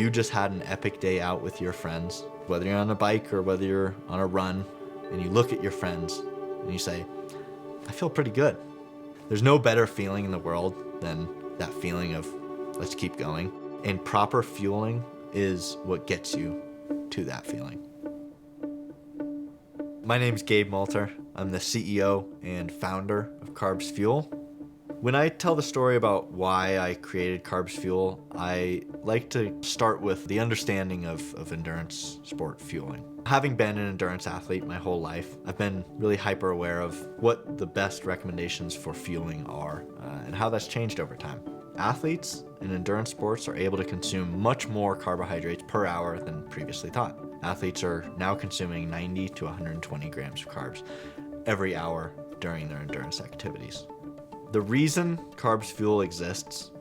you just had an epic day out with your friends, whether you're on a bike or whether you're on a run, and you look at your friends and you say, I feel pretty good. There's no better feeling in the world than that feeling of let's keep going. And proper fueling is what gets you to that feeling. My name's Gabe Malter. I'm the CEO and founder of Carbs Fuel. When I tell the story about why I created Carbs Fuel, I like to start with the understanding of endurance sport fueling. Having been an endurance athlete my whole life, I've been really hyper aware of what the best recommendations for fueling are and how that's changed over time. Athletes in endurance sports are able to consume much more carbohydrates per hour than previously thought. Athletes are now consuming 90 to 120 grams of carbs every hour during their endurance activities. The reason Carbs Fuel exists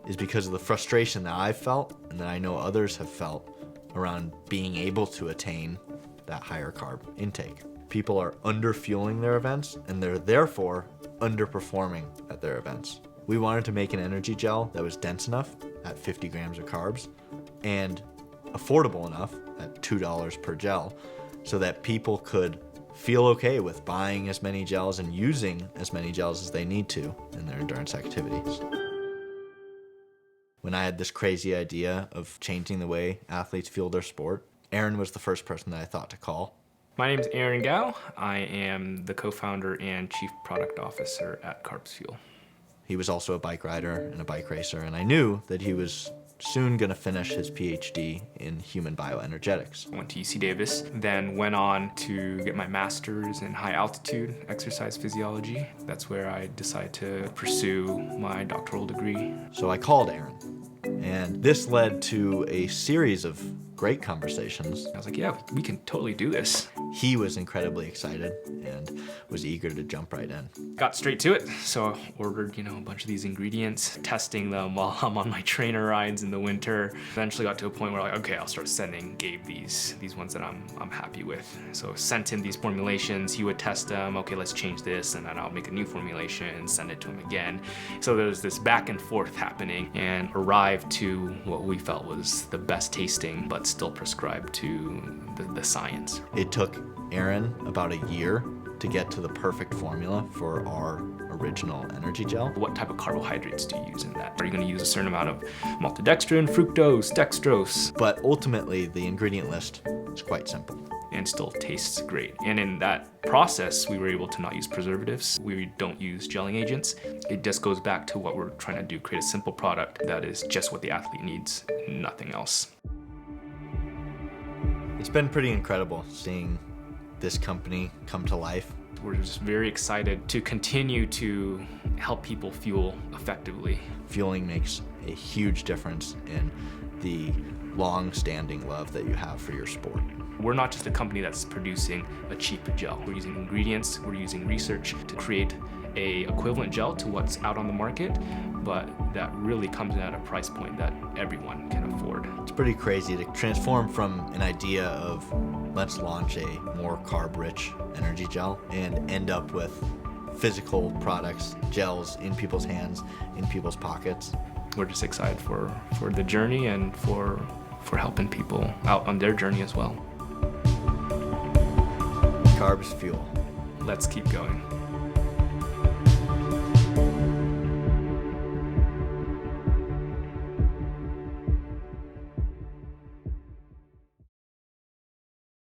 is because of the frustration that I've felt and that I know others have felt around being able to attain that higher carb intake. People are under-fueling their events and they're therefore underperforming at their events. We wanted to make an energy gel that was dense enough at 50 grams of carbs and affordable enough at $2 per gel so that people could feel okay with buying as many gels and using as many gels as they need to in their endurance activities. When I had this crazy idea of changing the way athletes fuel their sport, Aaron was the first person that I thought to call. My name is Aaron Gao. I am the co-founder and chief product officer at Carbs Fuel. He was also a bike rider and a bike racer, and I knew that he was soon going to finish his PhD in human bioenergetics. I went to UC Davis, then went on to get my master's in high altitude exercise physiology. That's where I decided to pursue my doctoral degree. So I called Aaron, and this led to a series of great conversations. I was like, yeah, we can totally do this. He was incredibly excited and was eager to jump right in. Got straight to it, so I ordered, a bunch of these ingredients, testing them while I'm on my trainer rides in the winter. Eventually got to a point where okay, I'll start sending Gabe these ones that I'm happy with. So sent him these formulations, he would test them, okay, let's change this, and then I'll make a new formulation, send it to him again. So there was this back and forth happening and arrived to what we felt was the best tasting, but still prescribed to the science. It took Aaron about a year to get to the perfect formula for our original energy gel. What type of carbohydrates do you use in that? Are you going to use a certain amount of maltodextrin, fructose, dextrose? But ultimately, the ingredient list is quite simple. And still tastes great. And in that process, we were able to not use preservatives. We don't use gelling agents. It just goes back to what we're trying to do, create a simple product that is just what the athlete needs, nothing else. It's been pretty incredible seeing this company come to life. We're just very excited to continue to help people fuel effectively. Fueling makes a huge difference in the long-standing love that you have for your sport. We're not just a company that's producing a cheap gel. We're using ingredients, we're using research to create a equivalent gel to what's out on the market, but that really comes in at a price point that everyone can afford. It's pretty crazy to transform from an idea of let's launch a more carb-rich energy gel and end up with physical products, gels in people's hands, in people's pockets. We're just excited for the journey and for helping people out on their journey as well. Carbs Fuel. Let's keep going.